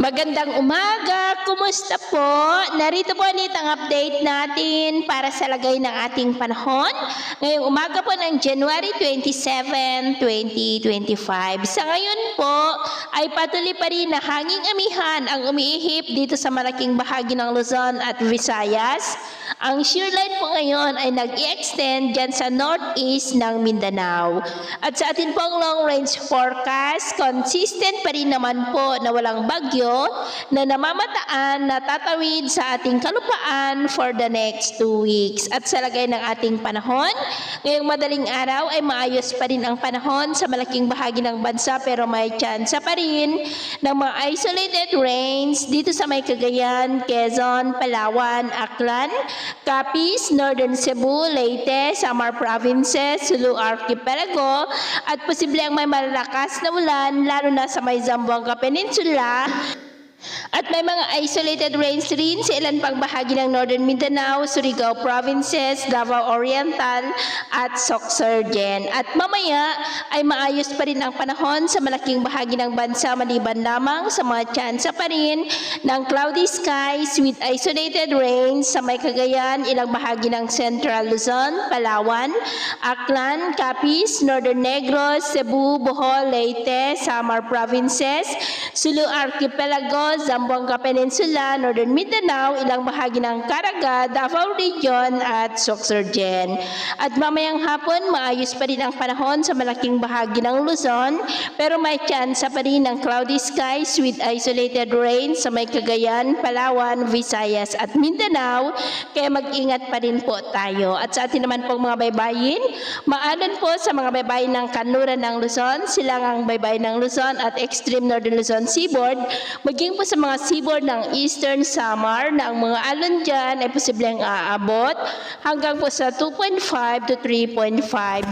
Magandang umaga! Kumusta po? Narito po ulit ang update natin para sa lagay ng ating panahon. Ngayong umaga po ng January 27, 2025. Sa ngayon po ay patuloy pa rin na hanging amihan ang umiihip dito sa malaking bahagi ng Luzon at Visayas. Ang shear line po ngayon ay nag-i-extend dyan sa northeast ng Mindanao. At sa atin pong long range forecast, consistent pa rin naman po na walang bagyo na namamataan na tatawid sa ating kalupaan for the next 2 weeks. At sa lagay ng ating panahon, ngayong madaling araw ay maayos pa rin ang panahon sa malaking bahagi ng bansa pero may tsansa pa rin ng mga isolated rains dito sa may Cagayan, Quezon, Palawan, Aklan, Capiz, Northern Cebu, Leyte, Samar Provinces, Sulu Archipelago at posible ang may malalakas na ulan lalo na sa may Zamboanga Peninsula. At may mga isolated rains rin sa ilan pang bahagi ng Northern Mindanao, Surigao Provinces, Davao Oriental at Sorsogon. At mamaya ay maayos pa rin ang panahon sa malaking bahagi ng bansa maliban lamang sa mga tsansa pa rin ng cloudy skies with isolated rains sa may Cagayan, ilang bahagi ng Central Luzon, Palawan, Aklan, Capiz, Northern Negros, Cebu, Bohol, Leyte, Samar Provinces, Sulu Archipelago, Zamboanga Peninsula, Northern Mindanao, ilang bahagi ng Caraga, Davao Region at Sorsogon. At mamayang hapon, maayos pa rin ang panahon sa malaking bahagi ng Luzon, pero may tsansa pa rin ng cloudy skies with isolated rain sa may Cagayan, Palawan, Visayas at Mindanao, kaya mag-ingat pa rin po tayo. At sa atin naman pong mga baybayin, maalon po sa mga baybayin ng kanluran ng Luzon, silangang baybayin ng Luzon at extreme Northern Luzon seaboard, maging po sa mga seaboard ng Eastern Samar na ang mga alon dyan ay posibleng aabot hanggang po sa 2.5 to 3.5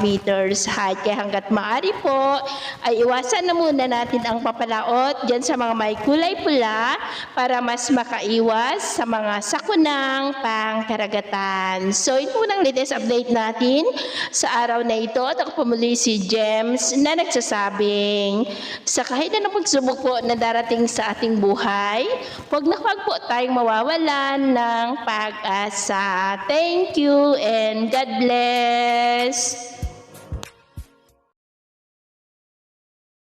meters height. Kaya hanggat maaari po ay iwasan na muna natin ang papalaot dyan sa mga may kulay pula para mas makaiwas sa mga sakunang pangkaragatan. So ito po ang latest update natin sa araw na ito at ako po muli si James na nagsasabing sa kahit na pagsubok po na darating sa ating buhay, huwag na huwag po tayong mawawalan ng pag-asa. Thank you and God bless!